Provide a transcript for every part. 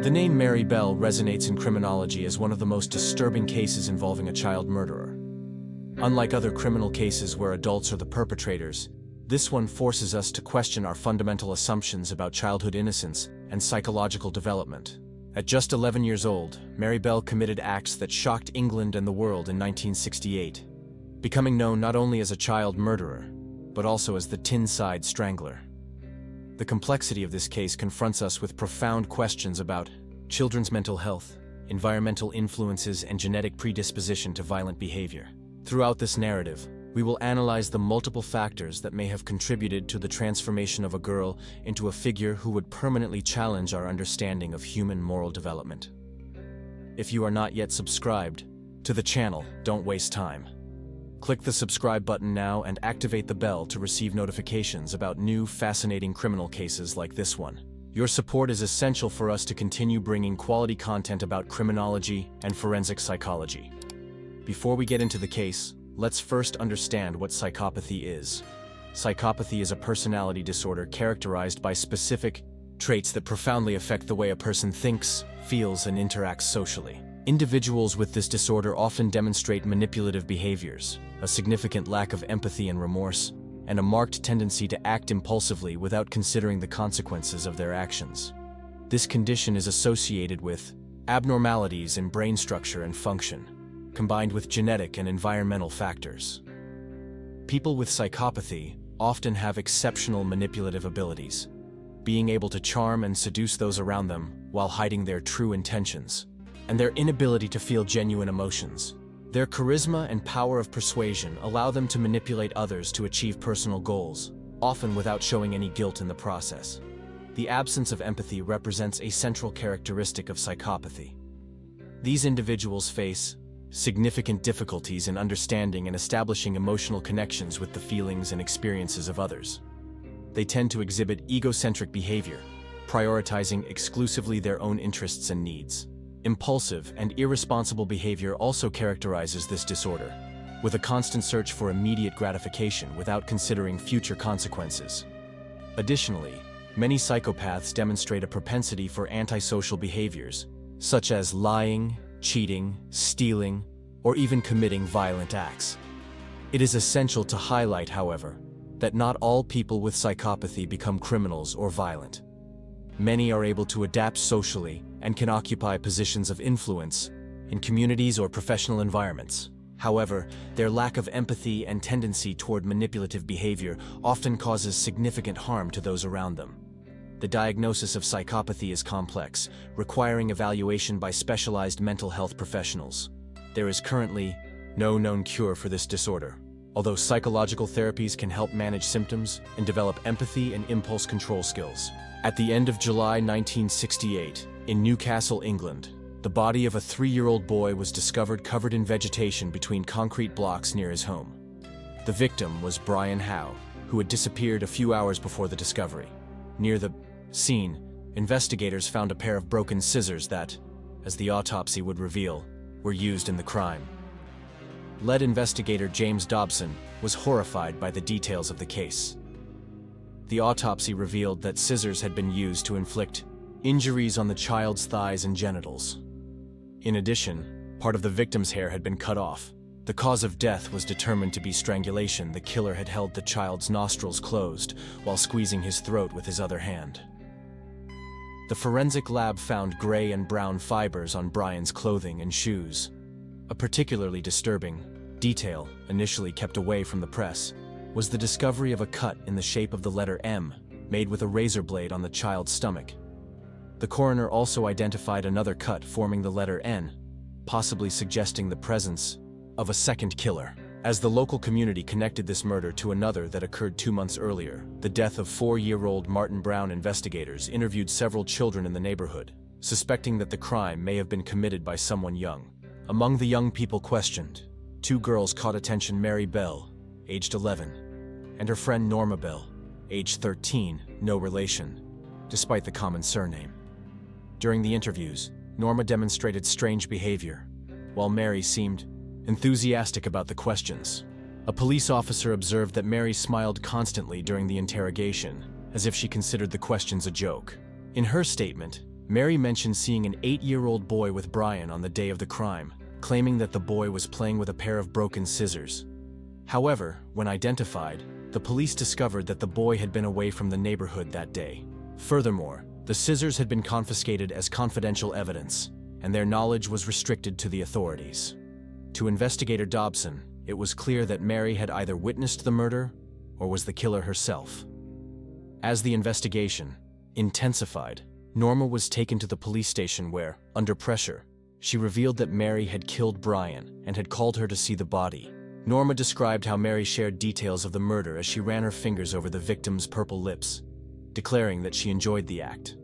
The name Mary Bell resonates in criminology as one of the most disturbing cases involving a child murderer. Unlike other criminal cases where adults are the perpetrators, this one forces us to question our fundamental assumptions about childhood innocence and psychological development. At just 11 years old, Mary Bell committed acts that shocked England and the world in 1968, becoming known not only as a child murderer, but also as the Incite Strangler. The complexity of this case confronts us with profound questions about children's mental health, environmental influences, and genetic predisposition to violent behavior. Throughout this narrative, we will analyze the multiple factors that may have contributed to the transformation of a girl into a figure who would permanently challenge our understanding of human moral development. If you are not yet subscribed to the channel, don't waste time. Click the subscribe button now and activate the bell to receive notifications about new, fascinating criminal cases like this one. Your support is essential for us to continue bringing quality content about criminology and forensic psychology. Before we get into the case, let's first understand what psychopathy is. Psychopathy is a personality disorder characterized by specific traits that profoundly affect the way a person thinks, feels, and interacts socially. Individuals with this disorder often demonstrate manipulative behaviors, a significant lack of empathy and remorse, and a marked tendency to act impulsively without considering the consequences of their actions. This condition is associated with abnormalities in brain structure and function, combined with genetic and environmental factors. People with psychopathy often have exceptional manipulative abilities, being able to charm and seduce those around them while hiding their true intentions, and their inability to feel genuine emotions. Their charisma and power of persuasion allow them to manipulate others to achieve personal goals, often without showing any guilt in the process. The absence of empathy represents a central characteristic of psychopathy. These individuals face significant difficulties in understanding and establishing emotional connections with the feelings and experiences of others. They tend to exhibit egocentric behavior, prioritizing exclusively their own interests and needs. Impulsive and irresponsible behavior also characterizes this disorder, with a constant search for immediate gratification without considering future consequences. Additionally, many psychopaths demonstrate a propensity for antisocial behaviors, such as lying, cheating, stealing, or even committing violent acts. It is essential to highlight, however, that not all people with psychopathy become criminals or violent. Many are able to adapt socially and can occupy positions of influence in communities or professional environments. However, their lack of empathy and tendency toward manipulative behavior often causes significant harm to those around them. The diagnosis of psychopathy is complex, requiring evaluation by specialized mental health professionals. There is currently no known cure for this disorder, although psychological therapies can help manage symptoms and develop empathy and impulse control skills. At the end of July 1968, in Newcastle, England, the body of a 3-year-old boy was discovered covered in vegetation between concrete blocks near his home. The victim was Brian Howe, who had disappeared a few hours before the discovery. Near the scene, investigators found a pair of broken scissors that, as the autopsy would reveal, were used in the crime. Lead investigator James Dobson was horrified by the details of the case. The autopsy revealed that scissors had been used to inflict injuries on the child's thighs and genitals. In addition, part of the victim's hair had been cut off. The cause of death was determined to be strangulation. The killer had held the child's nostrils closed while squeezing his throat with his other hand. The forensic lab found gray and brown fibers on Brian's clothing and shoes. A particularly disturbing detail, initially kept away from the press, was the discovery of a cut in the shape of the letter M, made with a razor blade on the child's stomach. The coroner also identified another cut forming the letter N, possibly suggesting the presence of a second killer. As the local community connected this murder to another that occurred 2 months earlier, the death of 4-year-old Martin Brown, investigators interviewed several children in the neighborhood, suspecting that the crime may have been committed by someone young. Among the young people questioned, 2 girls caught attention: Mary Bell, aged 11, and her friend Norma Bell, aged 13, no relation, despite the common surname. During the interviews, Norma demonstrated strange behavior, while Mary seemed enthusiastic about the questions. A police officer observed that Mary smiled constantly during the interrogation, as if she considered the questions a joke. In her statement, Mary mentioned seeing an 8-year-old boy with Brian on the day of the crime, claiming that the boy was playing with a pair of broken scissors. However, when identified, the police discovered that the boy had been away from the neighborhood that day. Furthermore, the scissors had been confiscated as confidential evidence, and their knowledge was restricted to the authorities. To investigator Dobson, it was clear that Mary had either witnessed the murder or was the killer herself. As the investigation intensified, Norma was taken to the police station where, under pressure, she revealed that Mary had killed Brian and had called her to see the body. Norma described how Mary shared details of the murder as she ran her fingers over the victim's purple lips, declaring that she enjoyed the act.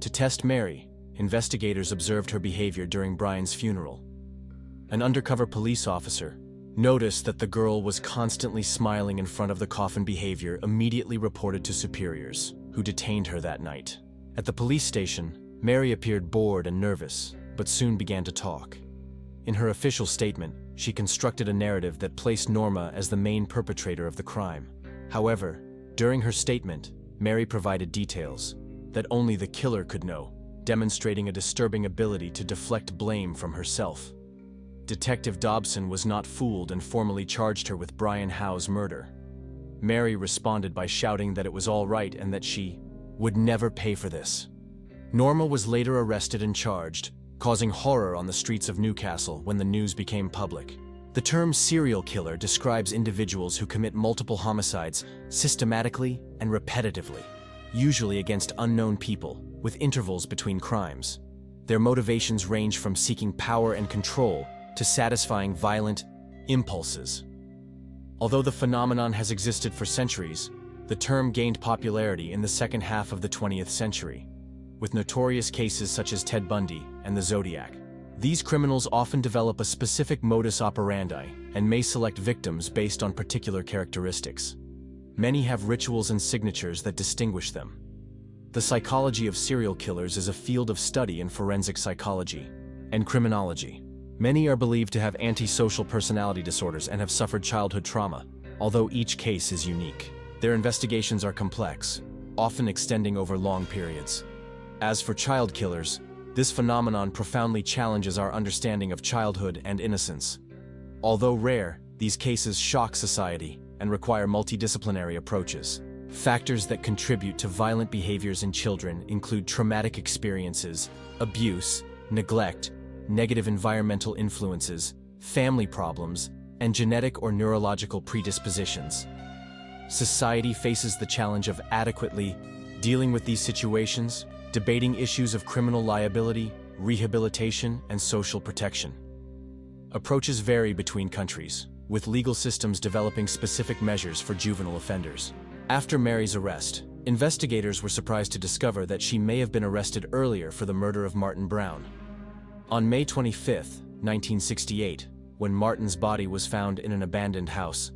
To test Mary, investigators observed her behavior during Brian's funeral. An undercover police officer noticed that the girl was constantly smiling in front of the coffin. Behavior immediately reported to superiors, who detained her that night. At the police station, Mary appeared bored and nervous, but soon began to talk. In her official statement, she constructed a narrative that placed Norma as the main perpetrator of the crime. However, during her statement, Mary provided details that only the killer could know, demonstrating a disturbing ability to deflect blame from herself. Detective Dobson was not fooled and formally charged her with Brian Howe's murder. Mary responded by shouting that it was all right and that she would never pay for this. Norma was later arrested and charged, causing horror on the streets of Newcastle when the news became public. The term serial killer describes individuals who commit multiple homicides systematically and repetitively, usually against unknown people, with intervals between crimes. Their motivations range from seeking power and control to satisfying violent impulses. Although the phenomenon has existed for centuries, the term gained popularity in the second half of the 20th century, with notorious cases such as Ted Bundy and the Zodiac. These criminals often develop a specific modus operandi and may select victims based on particular characteristics. Many have rituals and signatures that distinguish them. The psychology of serial killers is a field of study in forensic psychology and criminology. Many are believed to have antisocial personality disorders and have suffered childhood trauma, although each case is unique. Their investigations are complex, often extending over long periods. As for child killers, this phenomenon profoundly challenges our understanding of childhood and innocence. Although rare, these cases shock society and require multidisciplinary approaches. Factors that contribute to violent behaviors in children include traumatic experiences, abuse, neglect, negative environmental influences, family problems, and genetic or neurological predispositions. Society faces the challenge of adequately dealing with these situations, debating issues of criminal liability, rehabilitation, and social protection. Approaches vary between countries, with legal systems developing specific measures for juvenile offenders. After Mary's arrest, investigators were surprised to discover that she may have been arrested earlier for the murder of Martin Brown. On May 25, 1968, when Martin's body was found in an abandoned house,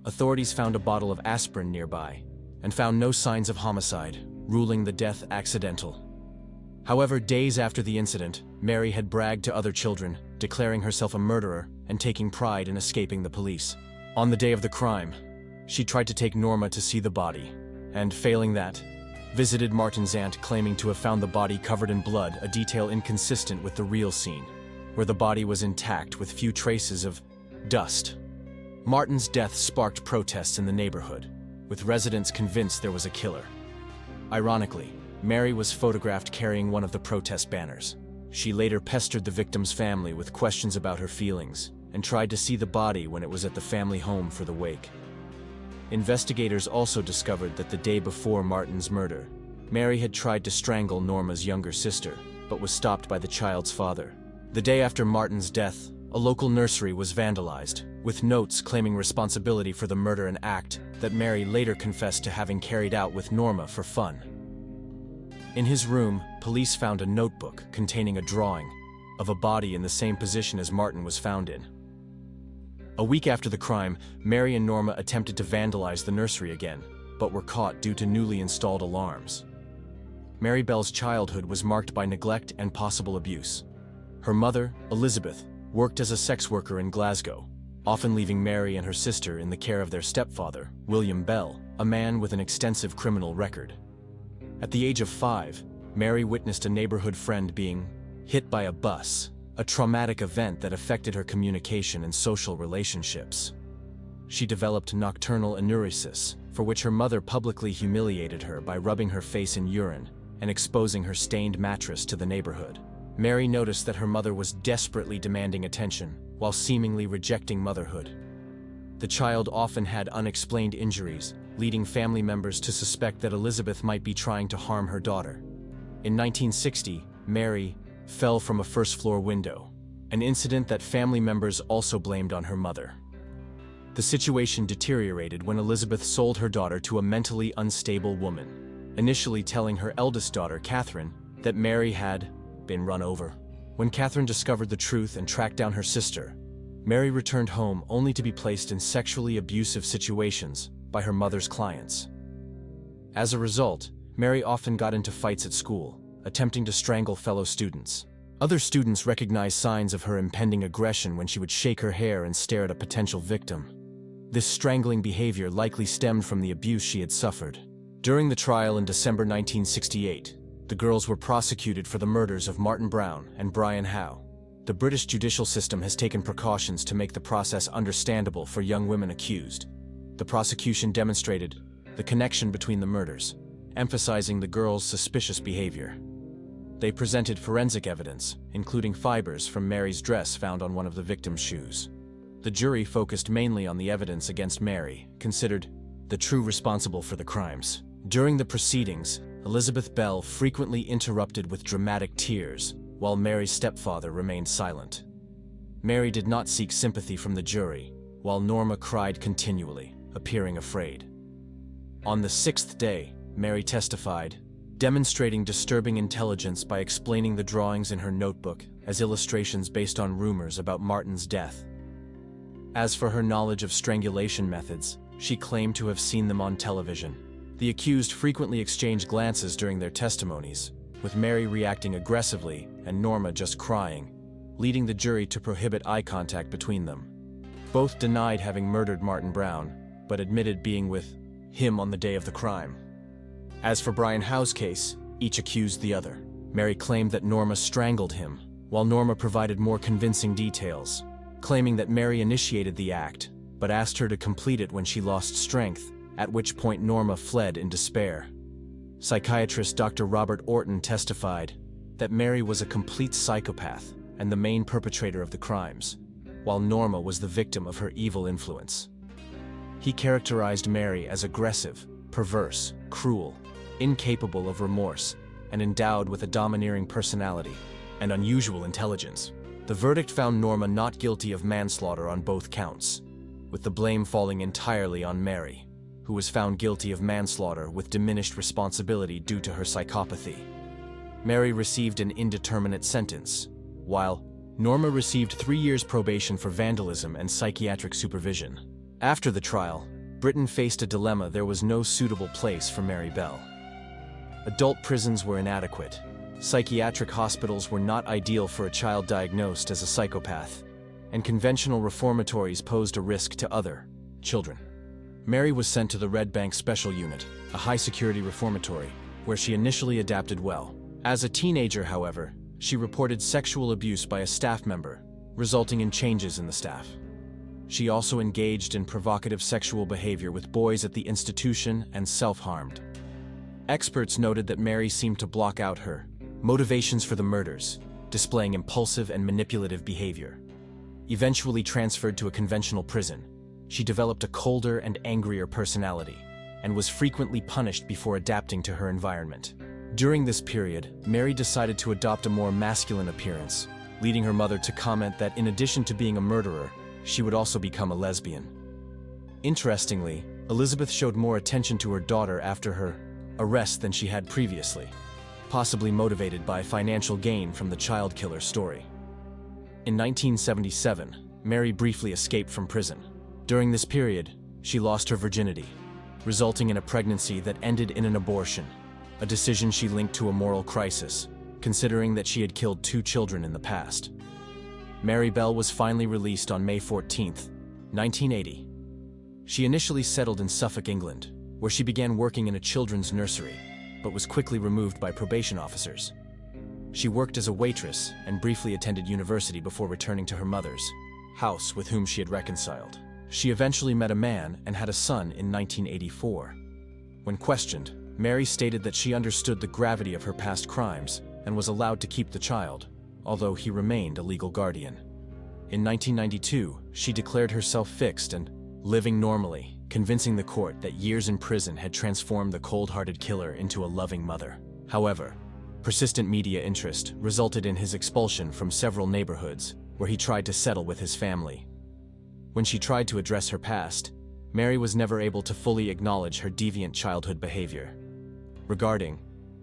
authorities found a bottle of aspirin nearby and found no signs of homicide, ruling the death accidental. However, days after the incident, Mary had bragged to other children, declaring herself a murderer and taking pride in escaping the police. On the day of the crime, she tried to take Norma to see the body, and failing that, visited Martin's aunt claiming to have found the body covered in blood, a detail inconsistent with the real scene, where the body was intact with few traces of dust. Martin's death sparked protests in the neighborhood, with residents convinced there was a killer. Ironically, Mary was photographed carrying one of the protest banners. She later pestered the victim's family with questions about her feelings and tried to see the body when it was at the family home for the wake. Investigators also discovered that the day before Martin's murder, Mary had tried to strangle Norma's younger sister, but was stopped by the child's father. The day after Martin's death, a local nursery was vandalized, with notes claiming responsibility for the murder, an act that Mary later confessed to having carried out with Norma for fun. In his room, police found a notebook containing a drawing of a body in the same position as Martin was found in. A week after the crime, Mary and Norma attempted to vandalize the nursery again, but were caught due to newly installed alarms. Mary Bell's childhood was marked by neglect and possible abuse. Her mother, Elizabeth, worked as a sex worker in Glasgow, often leaving Mary and her sister in the care of their stepfather, William Bell, a man with an extensive criminal record. At the age of 5, Mary witnessed a neighborhood friend being hit by a bus, a traumatic event that affected her communication and social relationships. She developed nocturnal enuresis, for which her mother publicly humiliated her by rubbing her face in urine and exposing her stained mattress to the neighborhood. Mary noticed that her mother was desperately demanding attention while seemingly rejecting motherhood. The child often had unexplained injuries, leading family members to suspect that Elizabeth might be trying to harm her daughter. In 1960, Mary fell from a first-floor window, an incident that family members also blamed on her mother. The situation deteriorated when Elizabeth sold her daughter to a mentally unstable woman, initially telling her eldest daughter, Catherine, that Mary had been run over. When Catherine discovered the truth and tracked down her sister, Mary returned home only to be placed in sexually abusive situations by her mother's clients. As a result, Mary often got into fights at school, attempting to strangle fellow students. Other students recognized signs of her impending aggression when she would shake her hair and stare at a potential victim. This strangling behavior likely stemmed from the abuse she had suffered. During the trial in December 1968, the girls were prosecuted for the murders of Martin Brown and Brian Howe. The British judicial system has taken precautions to make the process understandable for young women accused. The prosecution demonstrated the connection between the murders, emphasizing the girls' suspicious behavior. They presented forensic evidence, including fibers from Mary's dress found on one of the victim's shoes. The jury focused mainly on the evidence against Mary, considered the true responsible for the crimes. During the proceedings, Elizabeth Bell frequently interrupted with dramatic tears, while Mary's stepfather remained silent. Mary did not seek sympathy from the jury, while Norma cried continually, appearing afraid. On the sixth day, Mary testified, demonstrating disturbing intelligence by explaining the drawings in her notebook as illustrations based on rumors about Martin's death. As for her knowledge of strangulation methods, she claimed to have seen them on television. The accused frequently exchanged glances during their testimonies, with Mary reacting aggressively and Norma just crying, leading the jury to prohibit eye contact between them. Both denied having murdered Martin Brown, but admitted being with him on the day of the crime. As for Brian Howe's case, each accused the other. Mary claimed that Norma strangled him, while Norma provided more convincing details, claiming that Mary initiated the act, but asked her to complete it when she lost strength, at which point Norma fled in despair. Psychiatrist Dr. Robert Orton testified that Mary was a complete psychopath and the main perpetrator of the crimes, while Norma was the victim of her evil influence. He characterized Mary as aggressive, perverse, cruel, incapable of remorse, and endowed with a domineering personality and unusual intelligence. The verdict found Norma not guilty of manslaughter on both counts, with the blame falling entirely on Mary, who was found guilty of manslaughter with diminished responsibility due to her psychopathy. Mary received an indeterminate sentence, while Norma received 3 years probation for vandalism and psychiatric supervision. After the trial, Britain faced a dilemma: there was no suitable place for Mary Bell. Adult prisons were inadequate. Psychiatric hospitals were not ideal for a child diagnosed as a psychopath, and conventional reformatories posed a risk to other children. Mary was sent to the Red Bank Special Unit, a high-security reformatory, where she initially adapted well. As a teenager, however, she reported sexual abuse by a staff member, resulting in changes in the staff. She also engaged in provocative sexual behavior with boys at the institution and self-harmed. Experts noted that Mary seemed to block out her motivations for the murders, displaying impulsive and manipulative behavior. Eventually transferred to a conventional prison, she developed a colder and angrier personality, and was frequently punished before adapting to her environment. During this period, Mary decided to adopt a more masculine appearance, leading her mother to comment that in addition to being a murderer, she would also become a lesbian. Interestingly, Elizabeth showed more attention to her daughter after her arrest than she had previously, possibly motivated by financial gain from the child killer story. In 1977, Mary briefly escaped from prison. During this period, she lost her virginity, resulting in a pregnancy that ended in an abortion, a decision she linked to a moral crisis, considering that she had killed 2 children in the past. Mary Bell was finally released on May 14, 1980. She initially settled in Suffolk, England, where she began working in a children's nursery, but was quickly removed by probation officers. She worked as a waitress and briefly attended university before returning to her mother's house, with whom she had reconciled. She eventually met a man and had a son in 1984. When questioned, Mary stated that she understood the gravity of her past crimes and was allowed to keep the child, although he remained a legal guardian. In 1992, she declared herself fixed and living normally, convincing the court that years in prison had transformed the cold-hearted killer into a loving mother. However, persistent media interest resulted in his expulsion from several neighborhoods where he tried to settle with his family. When she tried to address her past, Mary was never able to fully acknowledge her deviant childhood behavior. Regarding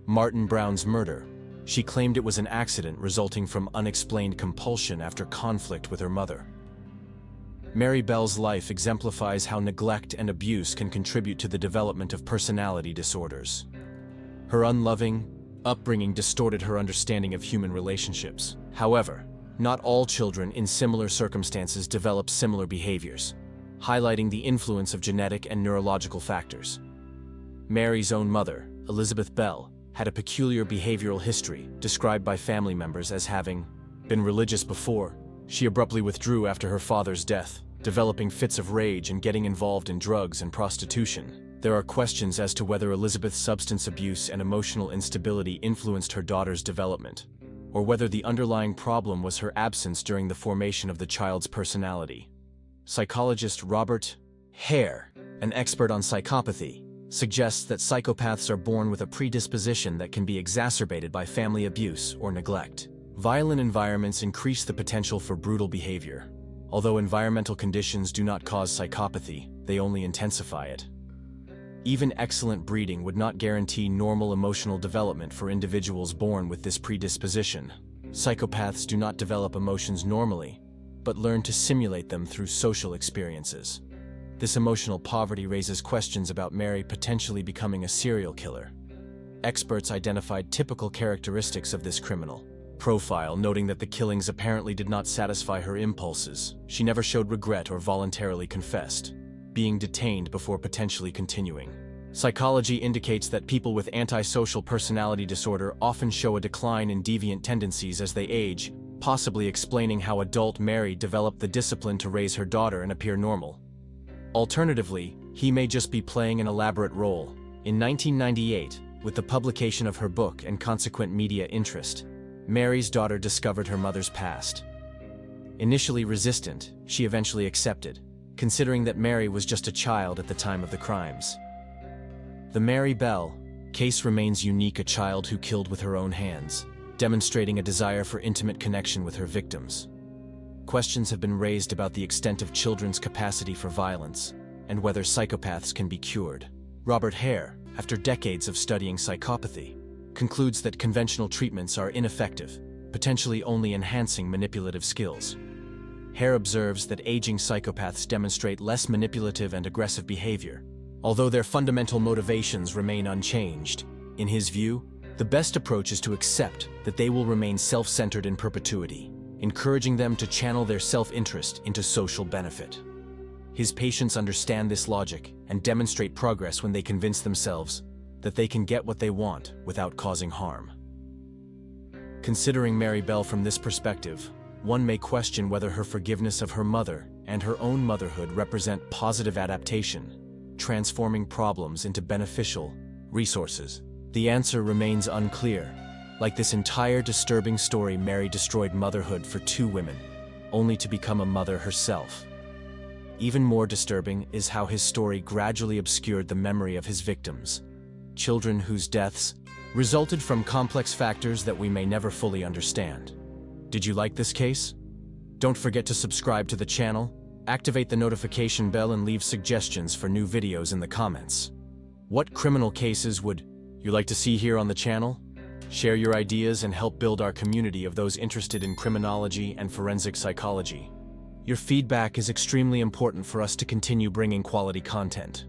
Martin Brown's murder, she claimed it was an accident resulting from unexplained compulsion after conflict with her mother. Mary Bell's life exemplifies how neglect and abuse can contribute to the development of personality disorders. Her unloving upbringing distorted her understanding of human relationships. However, not all children in similar circumstances develop similar behaviors, highlighting the influence of genetic and neurological factors. Mary's own mother, Elizabeth Bell, had a peculiar behavioral history, described by family members as having been religious before. She abruptly withdrew after her father's death, developing fits of rage and getting involved in drugs and prostitution. There are questions as to whether Elizabeth's substance abuse and emotional instability influenced her daughter's development, or whether the underlying problem was her absence during the formation of the child's personality. Psychologist Robert Hare, an expert on psychopathy, suggests that psychopaths are born with a predisposition that can be exacerbated by family abuse or neglect. Violent environments increase the potential for brutal behavior. Although environmental conditions do not cause psychopathy, they only intensify it. Even excellent breeding would not guarantee normal emotional development for individuals born with this predisposition. Psychopaths do not develop emotions normally, but learn to simulate them through social experiences. This emotional poverty raises questions about Mary potentially becoming a serial killer. Experts identified typical characteristics of this criminal profile, noting that the killings apparently did not satisfy her impulses. She never showed regret or voluntarily confessed, being detained before potentially continuing. Psychology indicates that people with antisocial personality disorder often show a decline in deviant tendencies as they age, possibly explaining how adult Mary developed the discipline to raise her daughter and appear normal. Alternatively, he may just be playing an elaborate role. In 1998, with the publication of her book and consequent media interest, Mary's daughter discovered her mother's past. Initially resistant, she eventually accepted, considering that Mary was just a child at the time of the crimes. The Mary Bell case remains unique, a child who killed with her own hands, demonstrating a desire for intimate connection with her victims. Questions have been raised about the extent of children's capacity for violence and whether psychopaths can be cured. Robert Hare, after decades of studying psychopathy, concludes that conventional treatments are ineffective, potentially only enhancing manipulative skills. Hare observes that aging psychopaths demonstrate less manipulative and aggressive behavior, although their fundamental motivations remain unchanged. In his view, the best approach is to accept that they will remain self-centered in perpetuity, encouraging them to channel their self-interest into social benefit. His patients understand this logic and demonstrate progress when they convince themselves that they can get what they want without causing harm. Considering Mary Bell from this perspective, one may question whether her forgiveness of her mother and her own motherhood represent positive adaptation, transforming problems into beneficial resources. The answer remains unclear. Like this entire disturbing story, Mary destroyed motherhood for two women, only to become a mother herself. Even more disturbing is how his story gradually obscured the memory of his victims, children whose deaths resulted from complex factors that we may never fully understand. Did you like this case? Don't forget to subscribe to the channel, activate the notification bell, and leave suggestions for new videos in the comments. What criminal cases would you like to see here on the channel? Share your ideas and help build our community of those interested in criminology and forensic psychology. Your feedback is extremely important for us to continue bringing quality content.